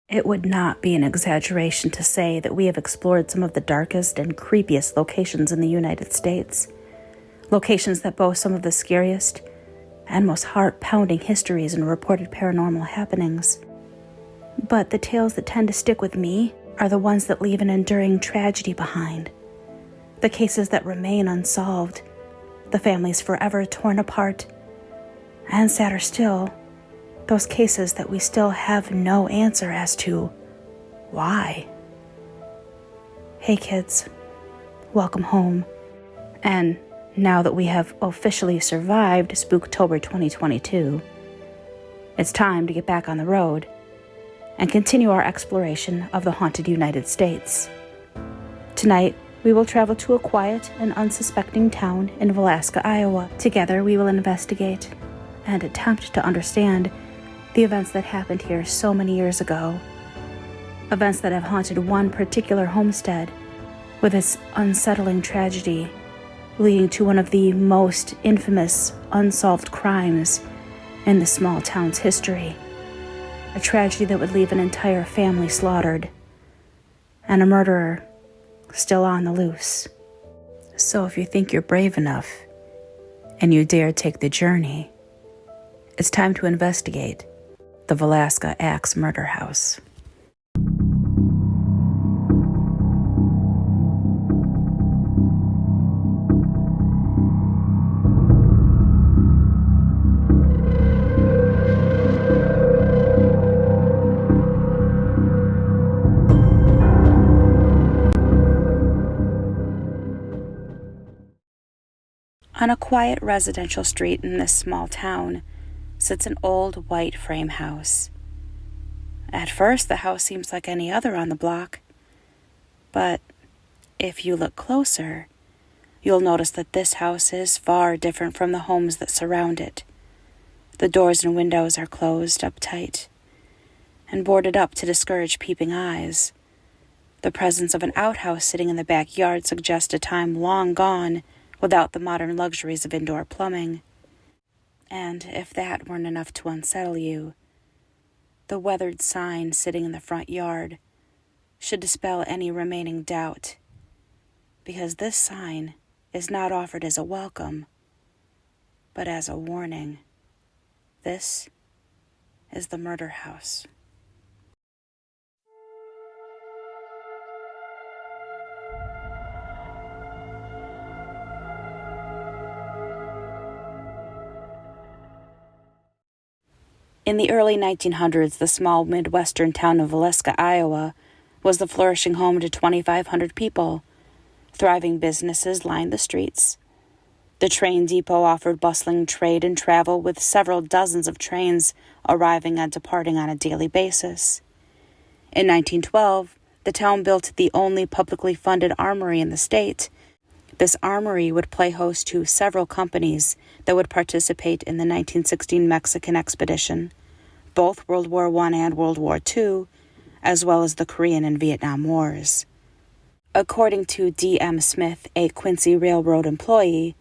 It would not be an exaggeration to say that we have explored some of the darkest and creepiest locations in the United States. Locations that boast some of the scariest and most heart-pounding histories and reported paranormal happenings. But the tales that tend to stick with me are the ones that leave an enduring tragedy behind. The cases that remain unsolved, the families forever torn apart, and sadder still, those cases that we still have no answer as to why. Hey kids, welcome home. And now that we have officially survived Spooktober 2022, it's time to get back on the road and continue our exploration of the haunted United States. Tonight, we will travel to a quiet and unsuspecting town in Villisca, Iowa. Together, we will investigate and attempt to understand the events that happened here so many years ago. Events that have haunted one particular homestead with its unsettling tragedy, leading to one of the most infamous unsolved crimes in the small town's history. A tragedy that would leave an entire family slaughtered, and a murderer still on the loose. So if you think you're brave enough, and you dare take the journey, it's time to investigate the Villisca Axe Murder House. On a quiet residential street in this small town sits an old white frame house. At first, the house seems like any other on the block, but if you look closer, you'll notice that this house is far different from the homes that surround it. The doors and windows are closed up tight and boarded up to discourage peeping eyes. The presence of an outhouse sitting in the backyard suggests a time long gone without the modern luxuries of indoor plumbing. And if that weren't enough to unsettle you, the weathered sign sitting in the front yard should dispel any remaining doubt, because this sign is not offered as a welcome, but as a warning. This is the murder house. In the early 1900s, the small Midwestern town of Villisca, Iowa, was the flourishing home to 2,500 people. Thriving businesses lined the streets. The train depot offered bustling trade and travel, with several dozens of trains arriving and departing on a daily basis. In 1912, the town built the only publicly funded armory in the state. This armory would play host to several companies that would participate in the 1916 Mexican expedition, both World War I and World War II, as well as the Korean and Vietnam Wars. According to D.M. Smith, a Quincy Railroad employee,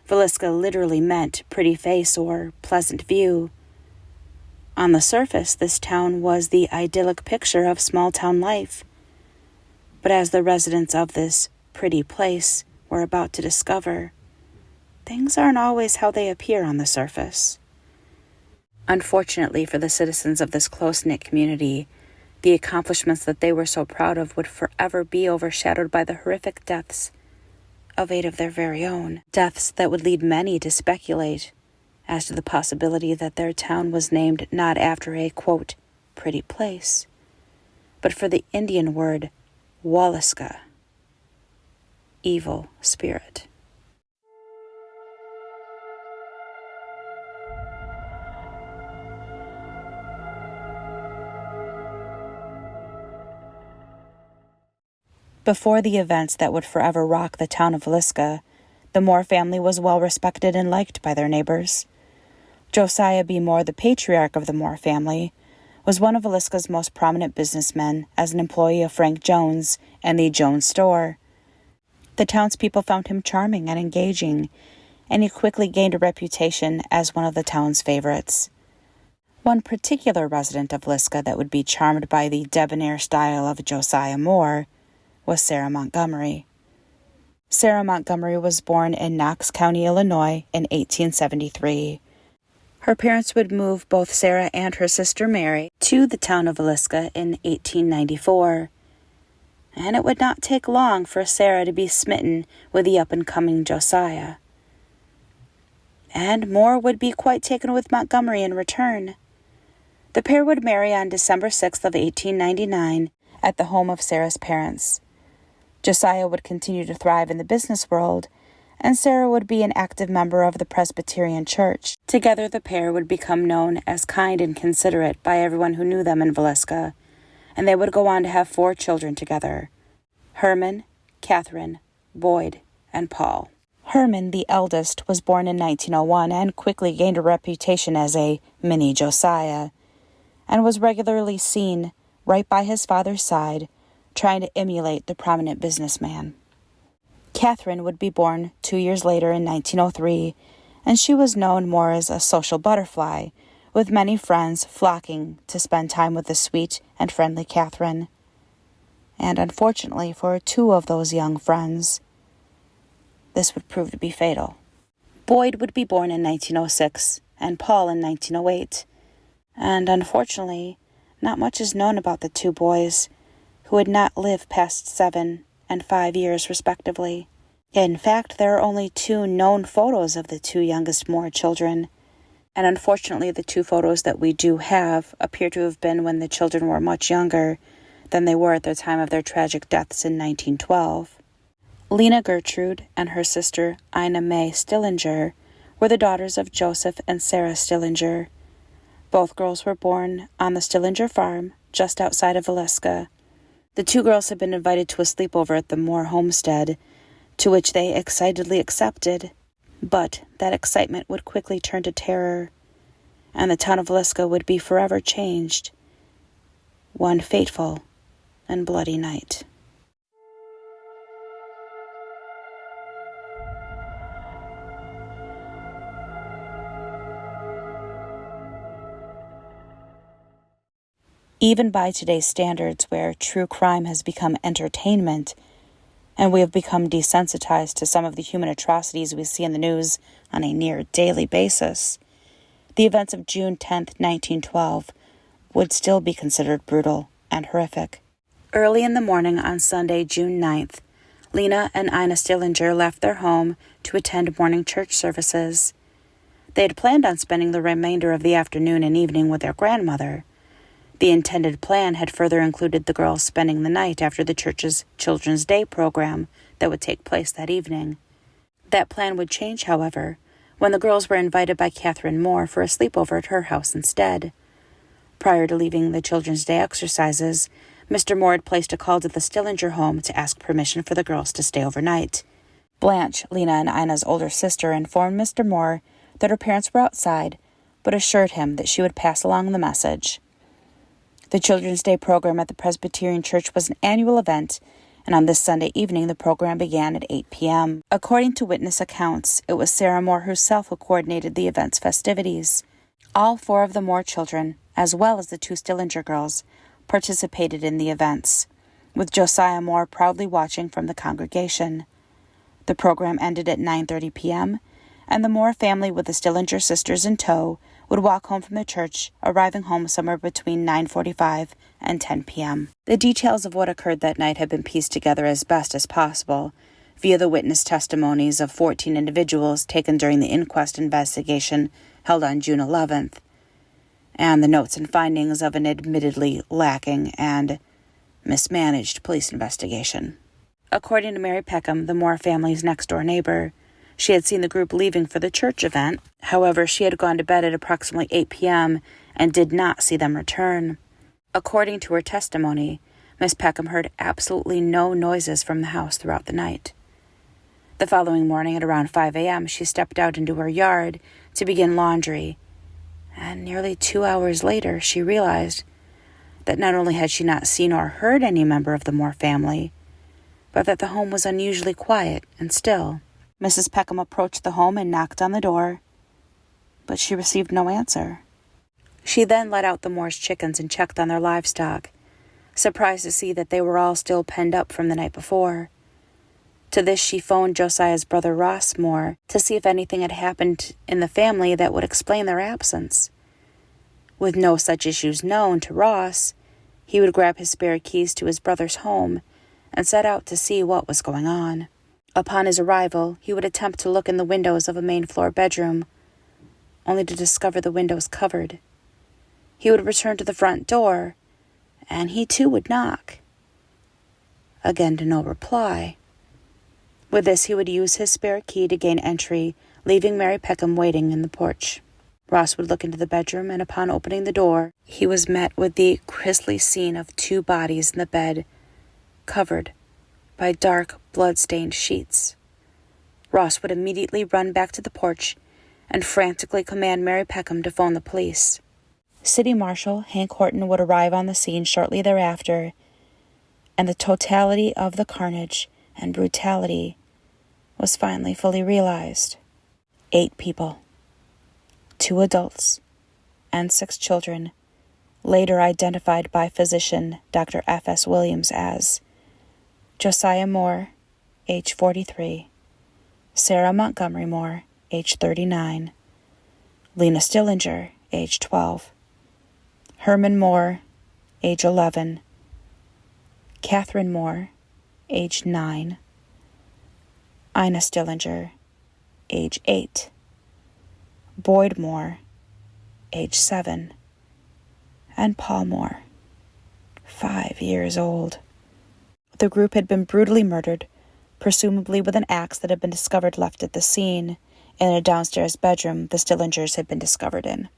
Villisca literally meant pretty face or pleasant view. On the surface, this town was the idyllic picture of small-town life. But as the residents of this pretty place were about to discover, things aren't always how they appear on the surface. Unfortunately for the citizens of this close-knit community, the accomplishments that they were so proud of would forever be overshadowed by the horrific deaths of 8 of their very own. Deaths that would lead many to speculate as to the possibility that their town was named not after a, quote, pretty place, but for the Indian word Villisca, evil spirit. Before the events that would forever rock the town of Villisca, the Moore family was well respected and liked by their neighbors. Josiah B. Moore, the patriarch of the Moore family, was one of Villisca's most prominent businessmen as an employee of Frank Jones and the Jones store. The townspeople found him charming and engaging, and he quickly gained a reputation as one of the town's favorites. One particular resident of Villisca that would be charmed by the debonair style of Josiah Moore was Sarah Montgomery. Sarah Montgomery was born in Knox County, Illinois in 1873. Her parents would move both Sarah and her sister Mary to the town of Villisca in 1894. And it would not take long for Sarah to be smitten with the up-and-coming Josiah. And Moore would be quite taken with Montgomery in return. The pair would marry on December 6th of 1899 at the home of Sarah's parents. Josiah would continue to thrive in the business world, and Sarah would be an active member of the Presbyterian Church. Together, the pair would become known as kind and considerate by everyone who knew them in Villisca, and they would go on to have 4 children together: Herman, Catherine, Boyd, and Paul. Herman, the eldest, was born in 1901 and quickly gained a reputation as a mini Josiah, and was regularly seen right by his father's side, trying to emulate the prominent businessman. Catherine would be born 2 years later in 1903, and she was known more as a social butterfly, with many friends flocking to spend time with the sweet and friendly Catherine. And unfortunately for 2 of those young friends, this would prove to be fatal. Boyd would be born in 1906, and Paul in 1908, and unfortunately, not much is known about the 2 boys, who would not live past 7 and 5 years respectively. In fact, there are only 2 known photos of the 2 youngest Moore children, and unfortunately the 2 photos that we do have appear to have been when the children were much younger than they were at the time of their tragic deaths in 1912. Lena Gertrude and her sister Ina May Stillinger were the daughters of Joseph and Sarah Stillinger. Both girls were born on the Stillinger farm just outside of Villisca. The 2 girls had been invited to a sleepover at the Moore homestead, to which they excitedly accepted, but that excitement would quickly turn to terror, and the town of Villisca would be forever changed. One fateful and bloody night. Even by today's standards, where true crime has become entertainment, and we have become desensitized to some of the human atrocities we see in the news on a near daily basis, the events of June 10th, 1912 would still be considered brutal and horrific. Early in the morning on Sunday, June 9th, Lena and Ina Stillinger left their home to attend morning church services. They had planned on spending the remainder of the afternoon and evening with their grandmother. The intended plan had further included the girls spending the night after the church's Children's Day program that would take place that evening. That plan would change, however, when the girls were invited by Catherine Moore for a sleepover at her house instead. Prior to leaving the Children's Day exercises, Mr. Moore had placed a call to the Stillinger home to ask permission for the girls to stay overnight. Blanche, Lena and Ina's older sister, informed Mr. Moore that her parents were outside, but assured him that she would pass along the message. The Children's Day program at the Presbyterian Church was an annual event, and on this Sunday evening the program began at 8 p.m. According to witness accounts, it was Sarah Moore herself who coordinated the event's festivities. All 4 of the Moore children, as well as the 2 Stillinger girls, participated in the events, with Josiah Moore proudly watching from the congregation. The program ended at 9:30 p.m., and the Moore family, with the Stillinger sisters in tow, would walk home from the church, arriving home somewhere between 9:45 and 10 p.m. The details of what occurred that night have been pieced together as best as possible via the witness testimonies of 14 individuals taken during the inquest investigation held on June 11th, and the notes and findings of an admittedly lacking and mismanaged police investigation. According to Mary Peckham, the Moore family's next-door neighbor, she had seen the group leaving for the church event. However, she had gone to bed at approximately 8 p.m. and did not see them return. According to her testimony, Miss Peckham heard absolutely no noises from the house throughout the night. The following morning at around 5 a.m., she stepped out into her yard to begin laundry, and nearly 2 hours later, she realized that not only had she not seen or heard any member of the Moore family, but that the home was unusually quiet and still. Mrs. Peckham approached the home and knocked on the door, but she received no answer. She then let out the Moore's chickens and checked on their livestock, surprised to see that they were all still penned up from the night before. To this, she phoned Josiah's brother Ross Moore to see if anything had happened in the family that would explain their absence. With no such issues known to Ross, he would grab his spare keys to his brother's home and set out to see what was going on. Upon his arrival, he would attempt to look in the windows of a main-floor bedroom, only to discover the windows covered. He would return to the front door, and he too would knock. Again to no reply. With this, he would use his spare key to gain entry, leaving Mary Peckham waiting in the porch. Ross would look into the bedroom, and upon opening the door, he was met with the grisly scene of two bodies in the bed, covered by dark, blood-stained sheets. Ross would immediately run back to the porch and frantically command Mary Peckham to phone the police. City Marshal Hank Horton would arrive on the scene shortly thereafter, and the totality of the carnage and brutality was finally fully realized. 8 people, 2 adults, and 6 children, later identified by physician Dr. F.S. Williams as Josiah Moore, age 43, Sarah Montgomery Moore, age 39, Lena Stillinger, age 12, Herman Moore, age 11, Catherine Moore, age 9, Ina Stillinger, age 8, Boyd Moore, age 7, and Paul Moore, 5 years old. The group had been brutally murdered, presumably with an axe that had been discovered left at the scene in a downstairs bedroom the Stillingers had been discovered in.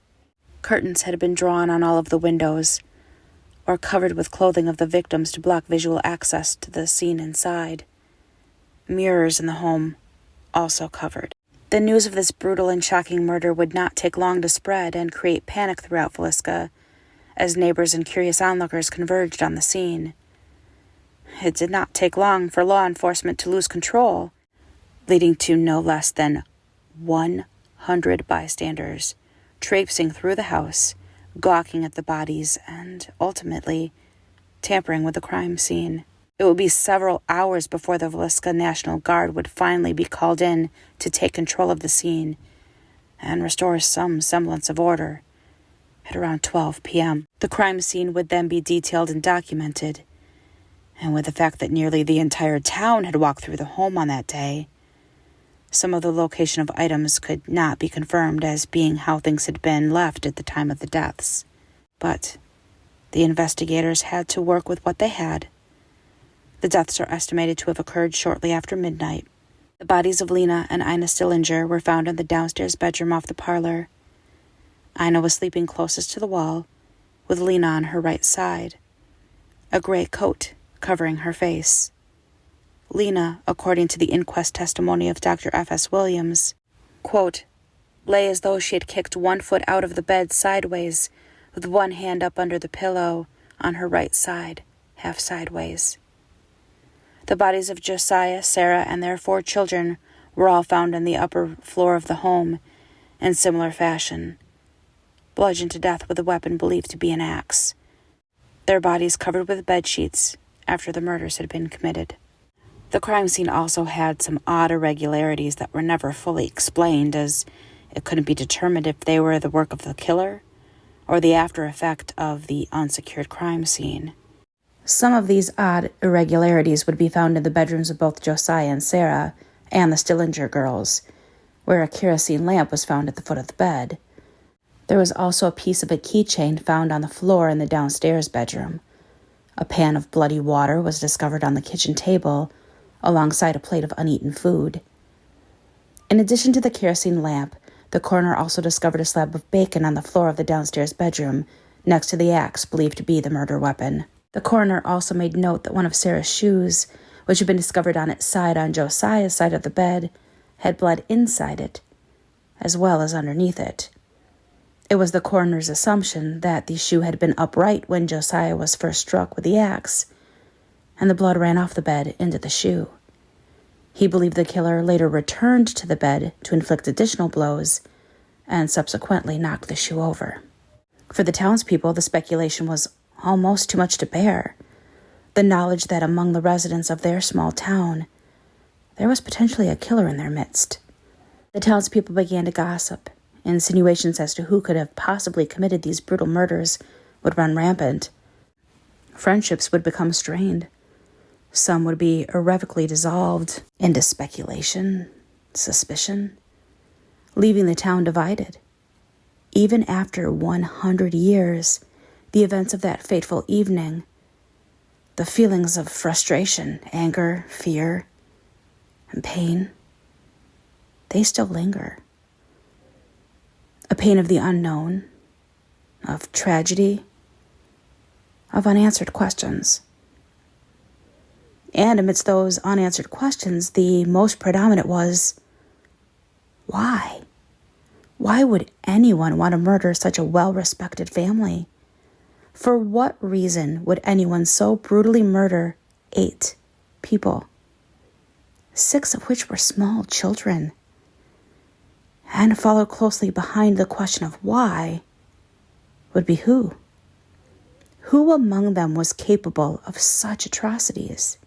Curtains had been drawn on all of the windows, or covered with clothing of the victims to block visual access to the scene inside. Mirrors in the home also covered. The news of this brutal and shocking murder would not take long to spread and create panic throughout Villisca, as neighbors and curious onlookers converged on the scene. It did not take long for law enforcement to lose control, leading to no less than 100 bystanders traipsing through the house, gawking at the bodies, and ultimately tampering with the crime scene. It would be several hours before the Villisca National Guard would finally be called in to take control of the scene and restore some semblance of order. At around 12 p.m., the crime scene would then be detailed and documented, and with the fact that nearly the entire town had walked through the home on that day, some of the location of items could not be confirmed as being how things had been left at the time of the deaths. But the investigators had to work with what they had. The deaths are estimated to have occurred shortly after midnight. The bodies of Lena and Ina Stillinger were found in the downstairs bedroom off the parlor. Ina was sleeping closest to the wall, with Lena on her right side, a gray coat covering her face. Lena, according to the inquest testimony of Dr. F.S. Williams, quote, lay as though she had kicked 1 foot out of the bed sideways, with one hand up under the pillow on her right side, half sideways. The bodies of Josiah, Sarah, and their 4 children were all found in the upper floor of the home in similar fashion, bludgeoned to death with a weapon believed to be an axe, their bodies covered with bed sheets after the murders had been committed. The crime scene also had some odd irregularities that were never fully explained, as it couldn't be determined if they were the work of the killer or the after effect of the unsecured crime scene. Some of these odd irregularities would be found in the bedrooms of both Josiah and Sarah and the Stillinger girls, where a kerosene lamp was found at the foot of the bed. There was also a piece of a keychain found on the floor in the downstairs bedroom. A pan of bloody water was discovered on the kitchen table, alongside a plate of uneaten food. In addition to the kerosene lamp, the coroner also discovered a slab of bacon on the floor of the downstairs bedroom, next to the axe believed to be the murder weapon. The coroner also made note that one of Sarah's shoes, which had been discovered on its side on Josiah's side of the bed, had blood inside it, as well as underneath it. It was the coroner's assumption that the shoe had been upright when Josiah was first struck with the axe, and the blood ran off the bed into the shoe. He believed the killer later returned to the bed to inflict additional blows and subsequently knocked the shoe over. For the townspeople, the speculation was almost too much to bear. The knowledge that among the residents of their small town, there was potentially a killer in their midst. The townspeople began to gossip. Insinuations as to who could have possibly committed these brutal murders would run rampant. Friendships would become strained. Some would be irrevocably dissolved into speculation, suspicion, leaving the town divided. Even after 100 years, the events of that fateful evening, the feelings of frustration, anger, fear, and pain, they still linger. A pain of the unknown, of tragedy, of unanswered questions. And amidst those unanswered questions, the most predominant was, why? Why would anyone want to murder such a well-respected family? For what reason would anyone so brutally murder 8 people, 6 of which were small children? And followed closely behind the question of why would be who? Who among them was capable of such atrocities?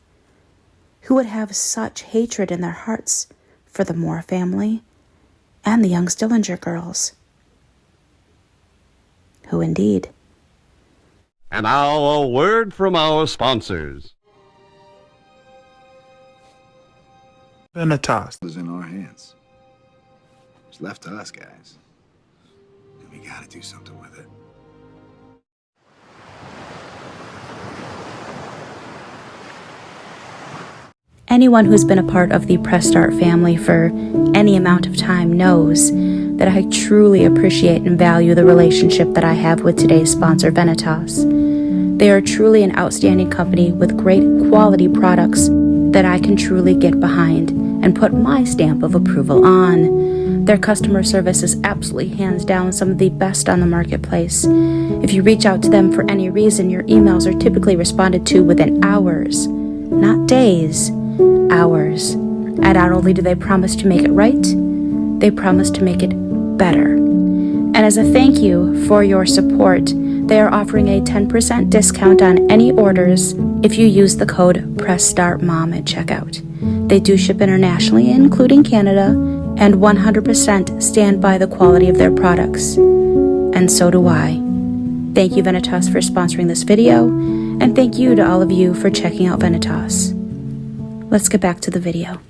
Who would have such hatred in their hearts for the Moore family and the young Stillinger girls? Who indeed? And now a word from our sponsors. VENATOS is in our hands. It's left to us, guys. And we gotta do something with it. Anyone who's been a part of the Press Start family for any amount of time knows that I truly appreciate and value the relationship that I have with today's sponsor, VENATOS. They are truly an outstanding company with great quality products that I can truly get behind and put my stamp of approval on. Their customer service is absolutely hands down some of the best on the marketplace. If you reach out to them for any reason, your emails are typically responded to within hours, not days, hours. And not only do they promise to make it right, they promise to make it better. And as a thank you for your support, they are offering a 10% discount on any orders if you use the code PRESSSTARTMOM at checkout. They do ship internationally, including Canada, and 100% stand by the quality of their products. And so do I. Thank you, VENATOS, for sponsoring this video, and thank you to all of you for checking out VENATOS. Let's get back to the video.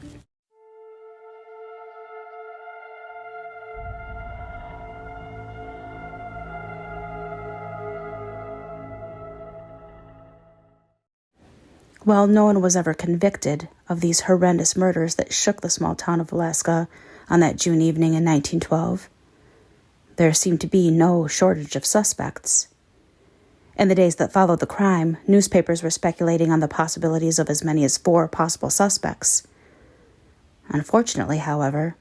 While no one was ever convicted of these horrendous murders that shook the small town of Villisca on that June evening in 1912, there seemed to be no shortage of suspects. In the days that followed the crime, newspapers were speculating on the possibilities of as many as 4 possible suspects. Unfortunately, however,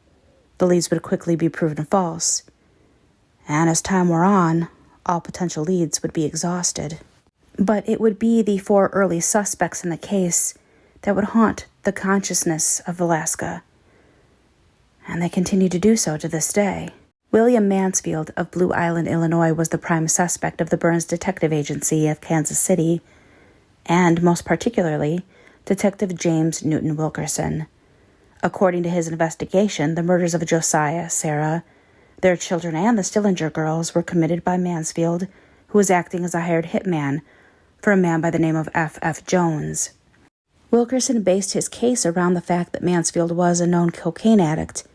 the leads would quickly be proven false, and as time wore on, all potential leads would be exhausted. But it would be the 4 early suspects in the case that would haunt the consciousness of Villisca, and they continue to do so to this day. William Mansfield of Blue Island, Illinois, was the prime suspect of the Burns Detective Agency of Kansas City, and most particularly, Detective James Newton Wilkerson. According to his investigation, the murders of Josiah, Sarah, their children, and the Stillinger girls were committed by Mansfield, who was acting as a hired hitman for a man by the name of F.F. Jones. Wilkerson based his case around the fact that Mansfield was a known cocaine addict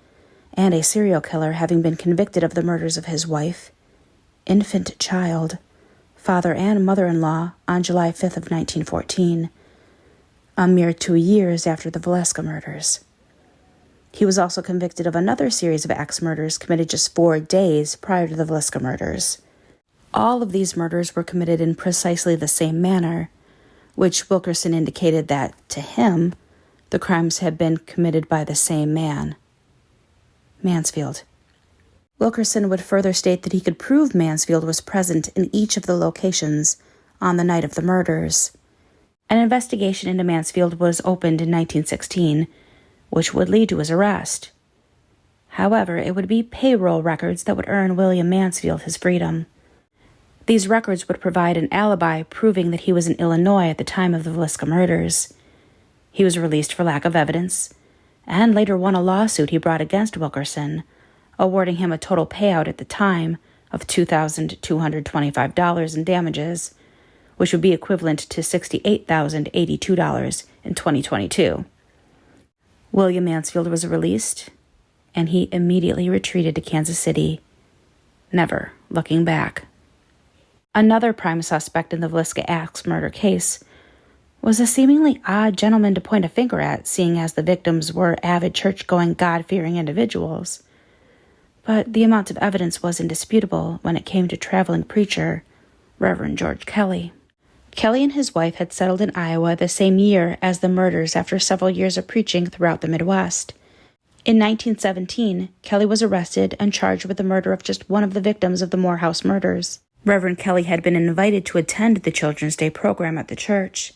and a serial killer, having been convicted of the murders of his wife, infant child, father, and mother-in-law on July 5th of 1914, a mere 2 years after the Villisca murders. He was also convicted of another series of axe murders committed just 4 days prior to the Villisca murders. All of these murders were committed in precisely the same manner, which Wilkerson indicated that, to him, the crimes had been committed by the same man, Mansfield. Wilkerson would further state that he could prove Mansfield was present in each of the locations on the night of the murders. An investigation into Mansfield was opened in 1916, which would lead to his arrest. However, it would be payroll records that would earn William Mansfield his freedom. These records would provide an alibi proving that he was in Illinois at the time of the Villisca murders. He was released for lack of evidence, and later won a lawsuit he brought against Wilkerson, awarding him a total payout at the time of $2,225 in damages, which would be equivalent to $68,082 in 2022. William Mansfield was released, and he immediately retreated to Kansas City, never looking back. Another prime suspect in the Villisca axe murder case was a seemingly odd gentleman to point a finger at, seeing as the victims were avid church-going, God-fearing individuals. But the amount of evidence was indisputable when it came to traveling preacher, Reverend George Kelly. Kelly and his wife had settled in Iowa the same year as the murders after several years of preaching throughout the Midwest. In 1917, Kelly was arrested and charged with the murder of just one of the victims of the Morehouse murders. Reverend Kelly had been invited to attend the Children's Day program at the church.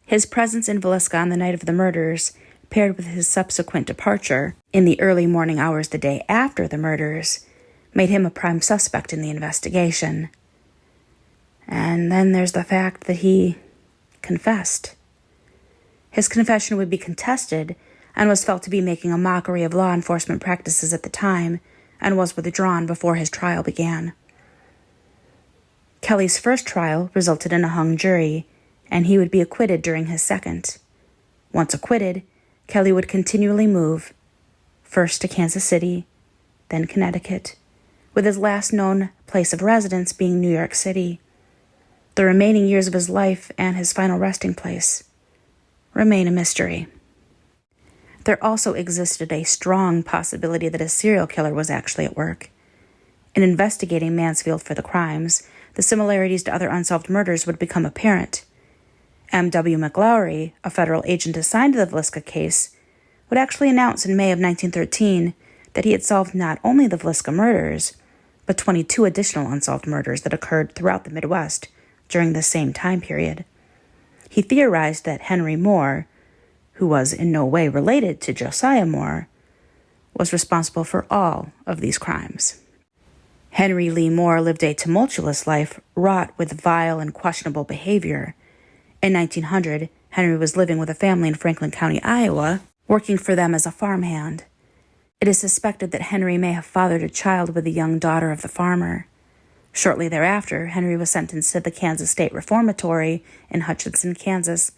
His presence in Villisca on the night of the murders, paired with his subsequent departure in the early morning hours the day after the murders, made him a prime suspect in the investigation. And then there's the fact that he confessed. His confession would be contested and was felt to be making a mockery of law enforcement practices at the time, and was withdrawn before his trial began. Kelly's first trial resulted in a hung jury, and he would be acquitted during his second. Once acquitted, Kelly would continually move, first to Kansas City, then Connecticut, with his last known place of residence being New York City. The remaining years of his life and his final resting place remain a mystery. There also existed a strong possibility that a serial killer was actually at work. In investigating Mansfield for the crimes, the similarities to other unsolved murders would become apparent. M.W. McLaury, a federal agent assigned to the Villisca case, would actually announce in May of 1913 that he had solved not only the Villisca murders, but 22 additional unsolved murders that occurred throughout the Midwest during the same time period. He theorized that Henry Moore, who was in no way related to Josiah Moore, was responsible for all of these crimes. Henry Lee Moore lived a tumultuous life wrought with vile and questionable behavior. In 1900, Henry was living with a family in Franklin County, Iowa, working for them as a farmhand. It is suspected that Henry may have fathered a child with the young daughter of the farmer. Shortly thereafter, Henry was sentenced to the Kansas State Reformatory in Hutchinson, Kansas,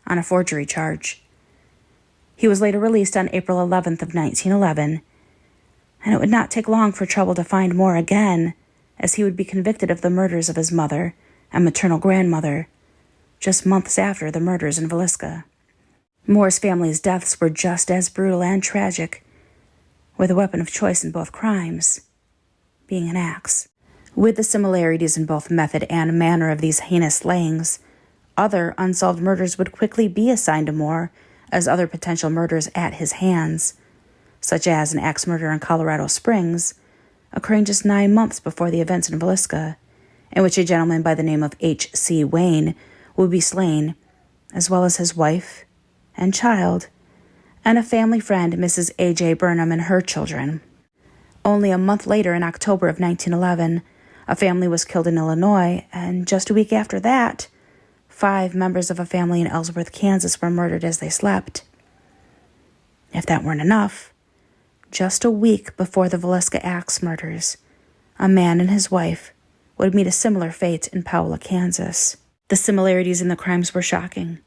on a forgery charge. He was later released on April 11th of 1911, and it would not take long for trouble to find Moore again, as he would be convicted of the murders of his mother and maternal grandmother, just months after the murders in Villisca. Moore's family's deaths were just as brutal and tragic, with a weapon of choice in both crimes being an axe. With the similarities in both method and manner of these heinous slayings, other unsolved murders would quickly be assigned to Moore as other potential murders at his hands, such as an axe murder in Colorado Springs, occurring just 9 months before the events in Villisca, in which a gentleman by the name of H.C. Wayne would be slain, as well as his wife and child, and a family friend, Mrs. A.J. Burnham, and her children. Only a month later, in October of 1911, a family was killed in Illinois, and just a week after that, 5 members of a family in Ellsworth, Kansas were murdered as they slept. If that weren't enough, just a week before the Villisca axe murders, a man and his wife would meet a similar fate in Powell, Kansas. The similarities in the crimes were shocking.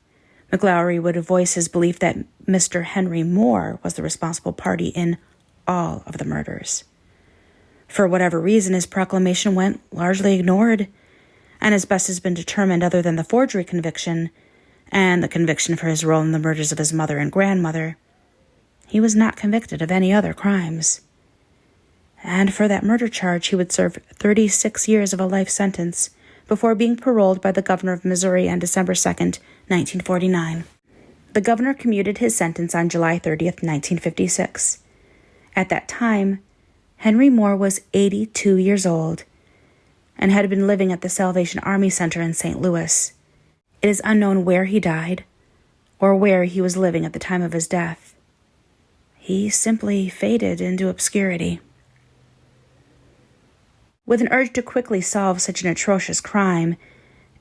McLaury would voice his belief that Mr. Henry Moore was the responsible party in all of the murders. For whatever reason, his proclamation went largely ignored, and as best has been determined, other than the forgery conviction and the conviction for his role in the murders of his mother and grandmother, he was not convicted of any other crimes. And for that murder charge, he would serve 36 years of a life sentence before being paroled by the governor of Missouri on December 2nd, 1949. The governor commuted his sentence on July 30th, 1956. At that time, Henry Moore was 82 years old and had been living at the Salvation Army Center in St. Louis. It is unknown where he died or where he was living at the time of his death. He simply faded into obscurity. With an urge to quickly solve such an atrocious crime,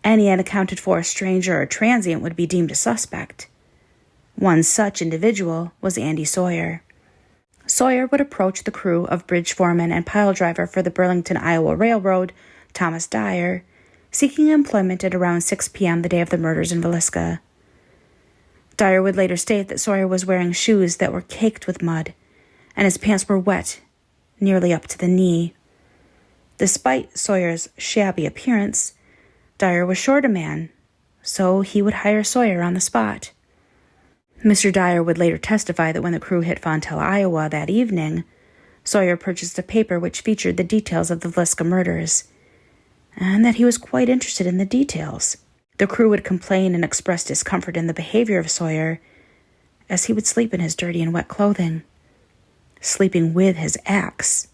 any unaccounted for stranger or transient would be deemed a suspect. One such individual was Andy Sawyer. Sawyer would approach the crew of bridge foreman and pile driver for the Burlington, Iowa Railroad, Thomas Dyer, seeking employment at around 6 p.m. the day of the murders in Villisca. Dyer would later state that Sawyer was wearing shoes that were caked with mud, and his pants were wet, nearly up to the knee. Despite Sawyer's shabby appearance, Dyer was short a man, so he would hire Sawyer on the spot. Mr. Dyer would later testify that when the crew hit Fontell, Iowa that evening, Sawyer purchased a paper which featured the details of the Villisca murders, and that he was quite interested in the details. The crew would complain and express discomfort in the behavior of Sawyer, as he would sleep in his dirty and wet clothing, sleeping with his axe,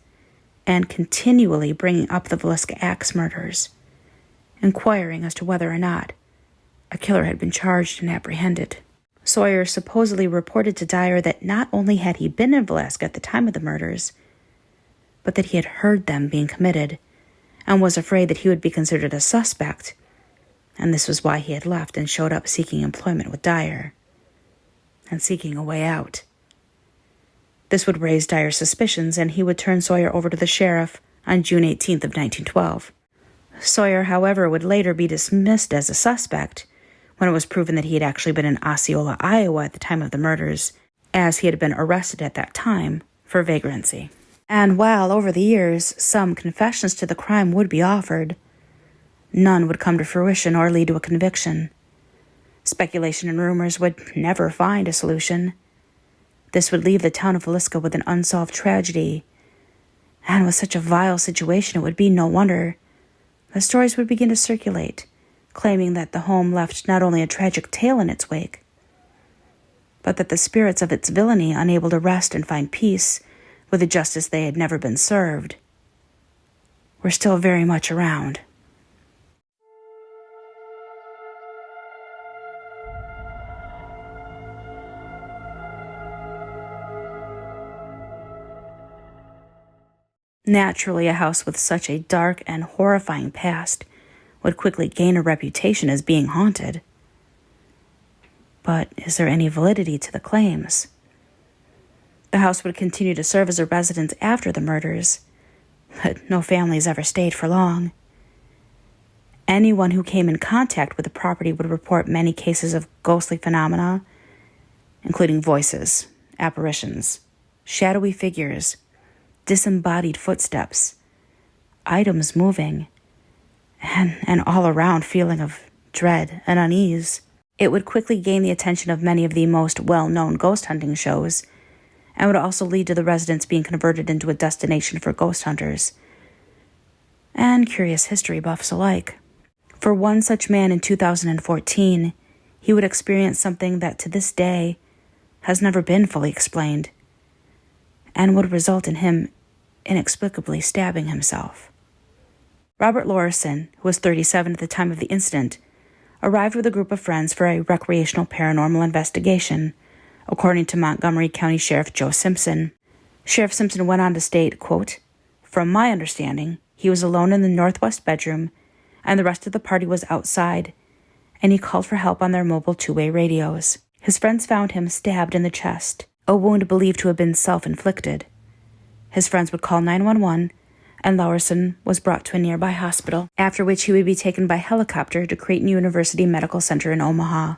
and continually bringing up the Villisca axe murders, inquiring as to whether or not a killer had been charged and apprehended. Sawyer supposedly reported to Dyer that not only had he been in Villisca at the time of the murders, but that he had heard them being committed and was afraid that he would be considered a suspect, and this was why he had left and showed up seeking employment with Dyer and seeking a way out. This would raise Dyer's suspicions, and he would turn Sawyer over to the sheriff on June 18th of 1912. Sawyer, however, would later be dismissed as a suspect when it was proven that he had actually been in Osceola, Iowa at the time of the murders, as he had been arrested at that time for vagrancy. And while over the years some confessions to the crime would be offered, none would come to fruition or lead to a conviction. Speculation and rumors would never find a solution. This would leave the town of Villisca with an unsolved tragedy, and with such a vile situation it would be no wonder the stories would begin to circulate, claiming that the home left not only a tragic tale in its wake, but that the spirits of its villainy, unable to rest and find peace with the justice they had never been served, were still very much around. Naturally, a house with such a dark and horrifying past would quickly gain a reputation as being haunted. But is there any validity to the claims? The house would continue to serve as a residence after the murders, but no families ever stayed for long. Anyone who came in contact with the property would report many cases of ghostly phenomena, including voices, apparitions, shadowy figures, disembodied footsteps, items moving, and an all-around feeling of dread and unease. It would quickly gain the attention of many of the most well-known ghost hunting shows, and would also lead to the residence being converted into a destination for ghost hunters and curious history buffs alike. For one such man in 2014, he would experience something that to this day has never been fully explained, and would result in him inexplicably stabbing himself. Robert Lorison, who was 37 at the time of the incident, arrived with a group of friends for a recreational paranormal investigation, according to Montgomery County Sheriff Joe Simpson. Sheriff Simpson went on to state, quote, "From my understanding, he was alone in the northwest bedroom, and the rest of the party was outside, and he called for help on their mobile two-way radios. His friends found him stabbed in the chest, a wound believed to have been self-inflicted. His friends would call 911, and Lorison was brought to a nearby hospital, after which he would be taken by helicopter to Creighton University Medical Center in Omaha.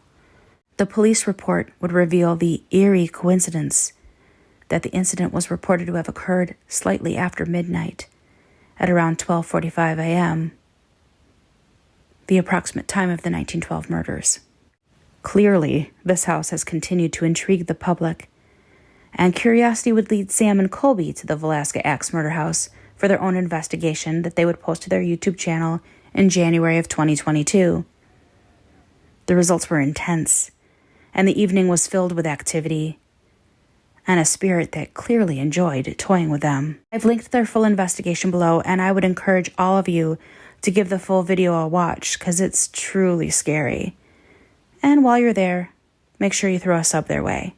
The police report would reveal the eerie coincidence that the incident was reported to have occurred slightly after midnight, at around 12:45 a.m., the approximate time of the 1912 murders. Clearly, this house has continued to intrigue the public, and curiosity would lead Sam and Colby to the Villisca Axe Murder House for their own investigation that they would post to their YouTube channel in January of 2022. The results were intense, and the evening was filled with activity and a spirit that clearly enjoyed toying with them. I've linked their full investigation below, and I would encourage all of you to give the full video a watch, because it's truly scary. And while you're there, make sure you throw a sub their way.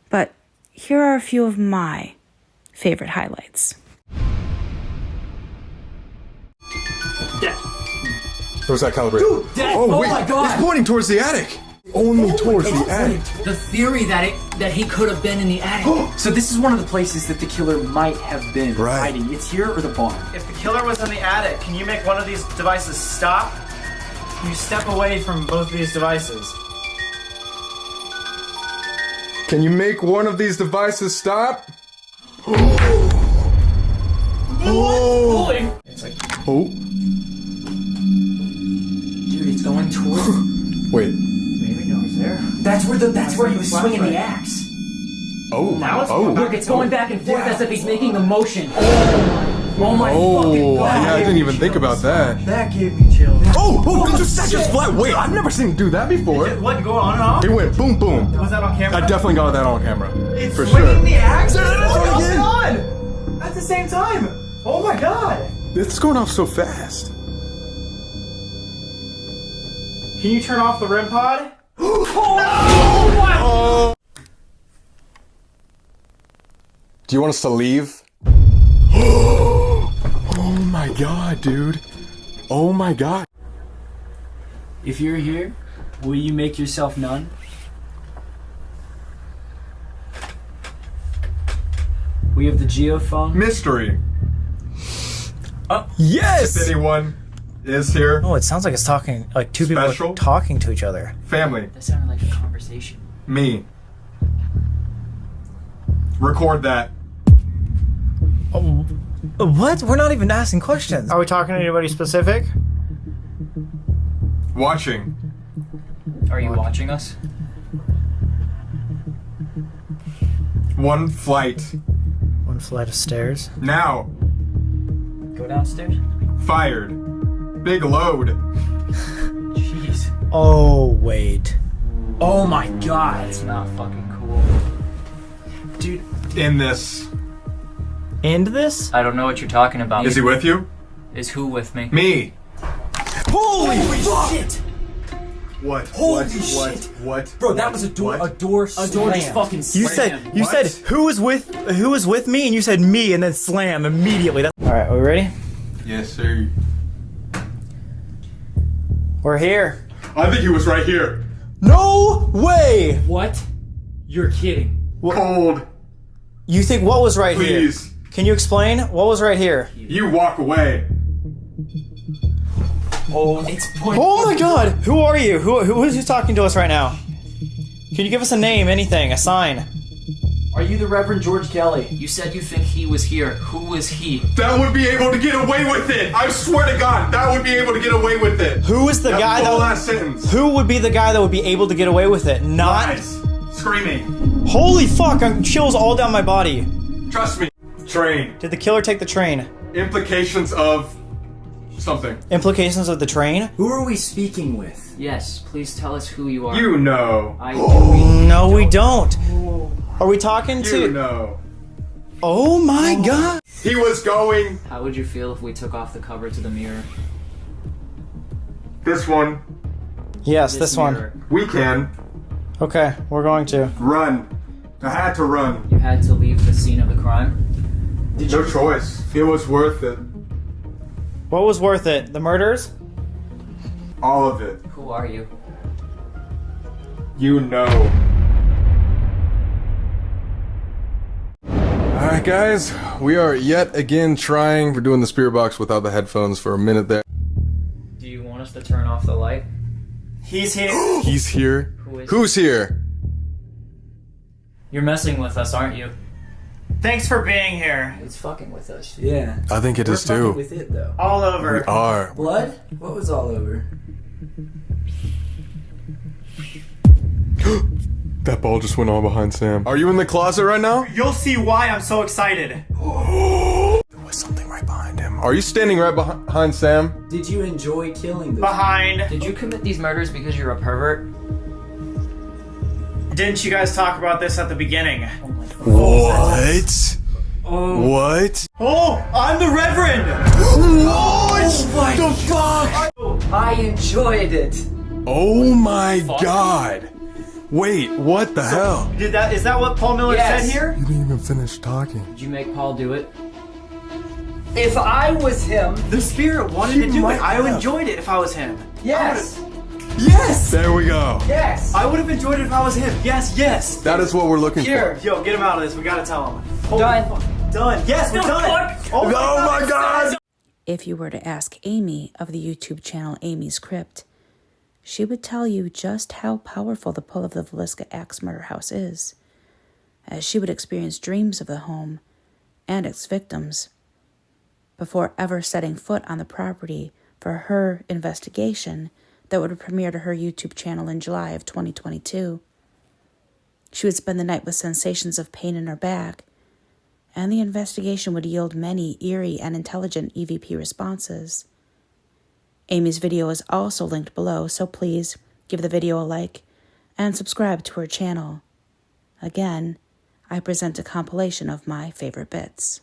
But here are a few of my favorite highlights. Or was that calibrated? Dude, oh wait, my God. it's pointing towards the attic. Only towards the attic. The theory that he could have been in the attic. So this is one of the places that the killer might have been hiding. It's here or the barn. If the killer was in the attic, can you make one of these devices stop? Can you step away from both of these devices? Can you make one of these devices stop? Oh! It's like, Oh! dude, it's going towards. Wait. Maybe no one's there. That's where he was swinging the axe. Oh! Now it's Look, it's going back and forth as if he's making the motion. Oh my fucking God! Yeah, I didn't even think about that. That gave me chills. Oh! That just flat. Wait, I've never seen him do that before. What, going on and off? It went boom, boom. Was that on camera? I definitely got that on camera. It's for swinging sure. the axe? There it is, Oh again. my God! At the same time! Oh my God! It's going off so fast. Can you turn off the REM pod? Oh. Do you want us to leave? Oh my God, dude. Oh my God. If you're here, will you make yourself known? We have the geophone. Mystery. Yes! If anyone is here, Oh, it sounds like it's talking, like two people Special? are talking to each other. family, That sounded like a conversation. me. Record that. What? We're not even asking questions. Are we talking to anybody specific? Watching. Are you watching us? One flight. One flight of stairs. Now. Go downstairs. Fired. Big load. Jeez. Oh, wait. Oh my God. That's not fucking cool. Dude, In this. End this? I don't know what you're talking about. Is he with you? Is who with me? Me. Holy shit! What? Holy what? shit. What? Bro, that was a door. What? A door just fucking You slammed. said, you said, who was with me? And you said me, and then slam immediately. Alright, are we ready? Yes, sir. We're here. I think he was right here. No way! What? You're kidding. Cold. You think what was right Please. here? Can you explain? What was right here? You walk away. Oh, it's point. Oh my God! Who are you? Who is talking to us right now? Can you give us a name, anything, a sign? Are you the Reverend George Kelly? You said you think he was here. Who was he? That would be able to get away with it. I swear to God, that would be able to get away with it. Who is the guy That that? last sentence. Who would be the guy that would be able to get away with it? Not. Lies. Screaming. Holy fuck! I'm chills all down my body. Trust me. Train. Did the killer take the train? Implications of something. Implications of the train? Who are we speaking with? Yes, please tell us who you are. You know. I do. No, we don't. Are we talking to? You know. Oh my God! He was going. How would you feel if we took off the cover to the mirror? This one. Yes, this one. mirror. We can. Okay, we're going to. Run. I had to run. You had to leave the scene of the crime. No choice. It was worth it. What was worth it? The murders? All of it. Who are you? You know. Alright guys, we are yet again trying. We're doing the spirit box without the headphones for a minute there. Do you want us to turn off the light? He's here. He's here. Who is Who's here? You're messing with us, aren't you? Thanks for being here. It's fucking with us. Yeah. I think it is too. With it though. All We over. are. Blood? What was all over? That ball just went on behind Sam. Are you in the closet right now? You'll see why I'm so excited. There was something right behind him. Are you standing right behind Sam? Did you enjoy killing them? Behind. Did you commit these murders because you're a pervert? Didn't you guys talk about this at the beginning? What? What? Oh, I'm the Reverend. What the fuck? I enjoyed it. Oh my God. Wait, what the hell? Is that what Paul Miller Yes. said here? You didn't even finish talking. Did you make Paul do it? If I was him, The spirit wanted to do it. might I have. enjoyed it if I was him. yes, Yes! There we go. yes. I would have enjoyed it if I was him. Yes, yes. That is what we're looking Here. for. Yo, get him out of this. We gotta tell him. Done. Done. Yes, we're done. Oh my God! If you were to ask Amy of the YouTube channel Amy's Crypt, she would tell you just how powerful the pull of the Villisca Axe murder house is, as she would experience dreams of the home and its victims before ever setting foot on the property for her investigation that would premiere to her YouTube channel in July of 2022. She would spend the night with sensations of pain in her back, and the investigation would yield many eerie and intelligent EVP responses. Amy's video is also linked below, so please give the video a like and subscribe to her channel. Again, I present a compilation of my favorite bits.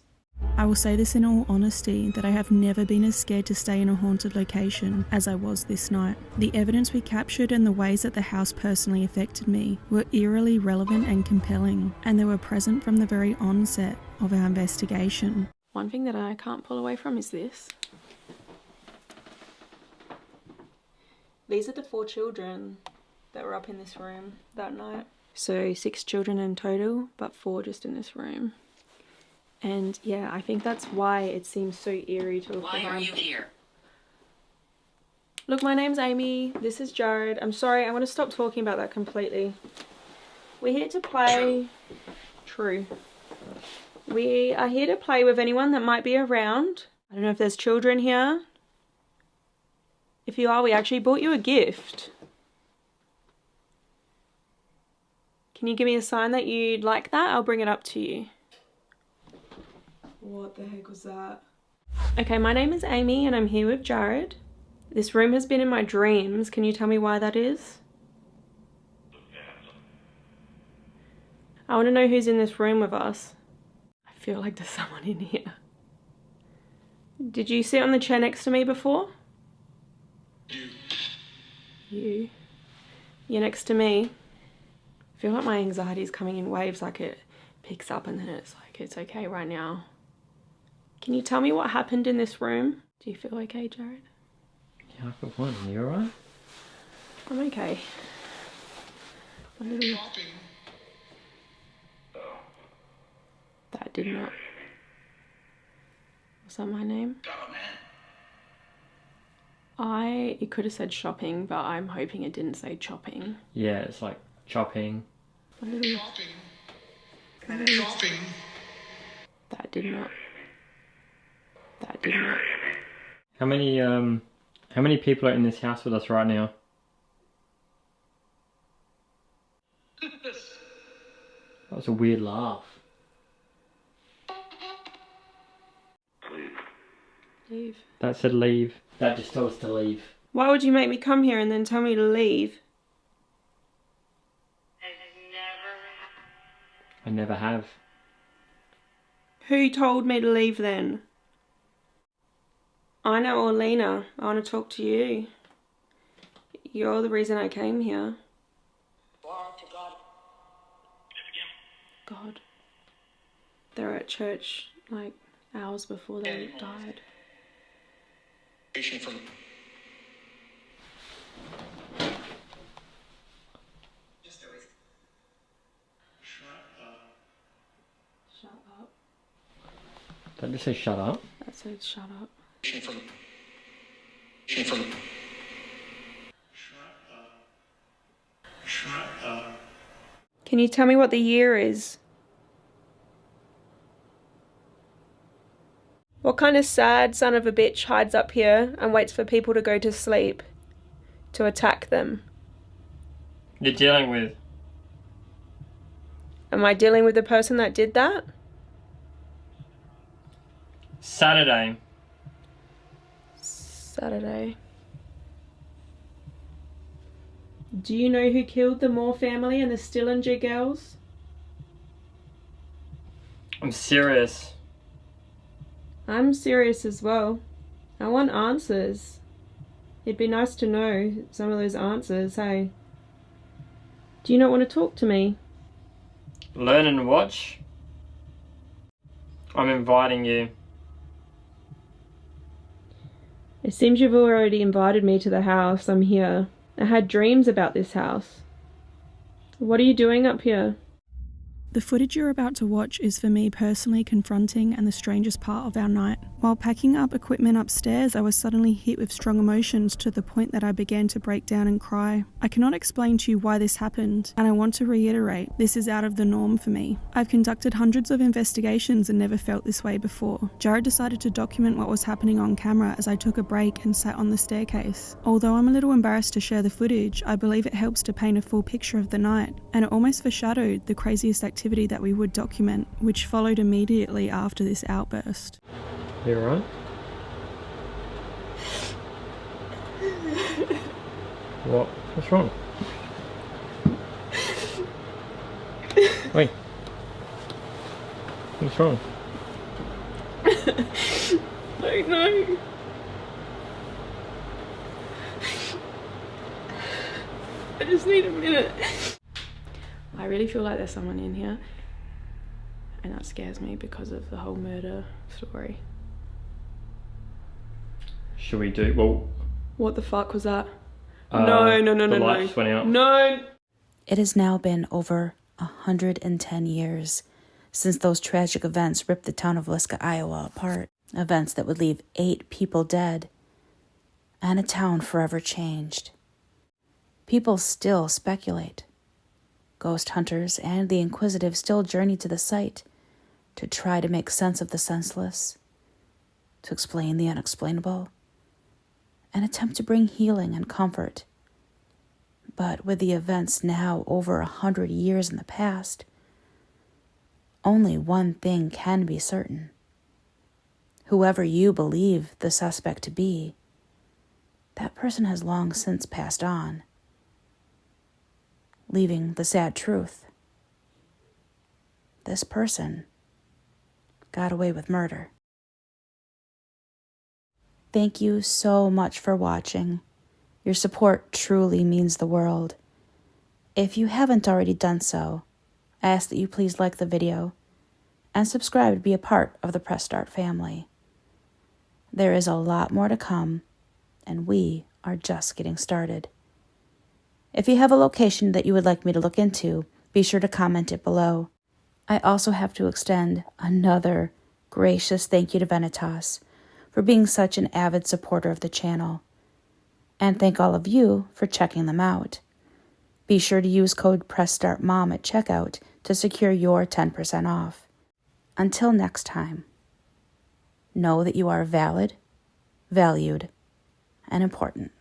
I will say this in all honesty, that I have never been as scared to stay in a haunted location as I was this night. The evidence we captured and the ways that the house personally affected me were eerily relevant and compelling, and they were present from the very onset of our investigation. One thing that I can't pull away from is this. These are the 4 children that were up in this room that night. So 6 children in total, but 4 just in this room. And yeah, I think that's why it seems so eerie to look around. Why are you here? Look, my name's Amy. This is Jared. I'm sorry, I want to stop talking about that completely. We're here to play... True. We are here to play with anyone that might be around. I don't know if there's children here. If you are, we actually bought you a gift. Can you give me a sign that you'd like that? I'll bring it up to you. What the heck was that? Okay, my name is Amy and I'm here with Jared. This room has been in my dreams. Can you tell me why that is? I want to know who's in this room with us. I feel like there's someone in here. Did you sit on the chair next to me before? You. You're next to me. I feel like my anxiety is coming in waves, like it picks up and then it's like, it's okay right now. Can you tell me what happened in this room? Do you feel okay, Jared? Yeah, I feel fine. You alright? I'm okay. A little... That did not... Was that my name? It could have said shopping, but I'm hoping it didn't say chopping. Yeah, it's like chopping. A little... Shopping. That did not... That did not... How many people are in this house with us right now? That was a weird laugh. Leave. That said leave. That just told us to leave. Why would you make me come here and then tell me to leave? I never have. Who told me to leave then? I know Orlena. I want to talk to you. You're the reason I came here. God. They were at church like hours before they died. From... Shut up. Did I just say shut up? That said shut up. From... Can you tell me what the year is? What kind of sad son of a bitch hides up here and waits for people to go to sleep to attack them? You're dealing with... Am I dealing with the person that did that? Saturday. Saturday. Do you know who killed the Moore family and the Stillinger girls? I'm serious. I'm serious as well. I want answers. It'd be nice to know some of those answers, hey? Do you not want to talk to me? Learn and watch. I'm inviting you. It seems you've already invited me to the house. I'm here. I had dreams about this house. What are you doing up here? The footage you're about to watch is for me personally confronting and the strangest part of our night. While packing up equipment upstairs, I was suddenly hit with strong emotions to the point that I began to break down and cry. I cannot explain to you why this happened, and I want to reiterate, this is out of the norm for me. I've conducted hundreds of investigations and never felt this way before. Jared decided to document what was happening on camera as I took a break and sat on the staircase. Although I'm a little embarrassed to share the footage, I believe it helps to paint a full picture of the night, and it almost foreshadowed the craziest activity that we would document, which followed immediately after this outburst. You alright? What? What's wrong? Wait. What's wrong? I don't know. I just need a minute. I really feel like there's someone in here, and that scares me because of the whole murder story. Should we do, well... What the fuck was that? No. The light just went out. No! It has now been over 110 years since those tragic events ripped the town of Villisca, Iowa apart. Events that would leave 8 people dead and a town forever changed. People still speculate. Ghost hunters and the inquisitive still journey to the site to try to make sense of the senseless, to explain the unexplainable, and attempt to bring healing and comfort. But with the events now over 100 years in the past, only one thing can be certain. Whoever you believe the suspect to be, that person has long since passed on, leaving the sad truth. This person got away with murder. Thank you so much for watching. Your support truly means the world. If you haven't already done so, I ask that you please like the video and subscribe to be a part of the Press Start family. There is a lot more to come, and we are just getting started. If you have a location that you would like me to look into, be sure to comment it below. I also have to extend another gracious thank you to VENATOS for being such an avid supporter of the channel, and thank all of you for checking them out. Be sure to use code PRESSSTARTMOM at checkout to secure your 10% off. Until next time, know that you are valid, valued, and important.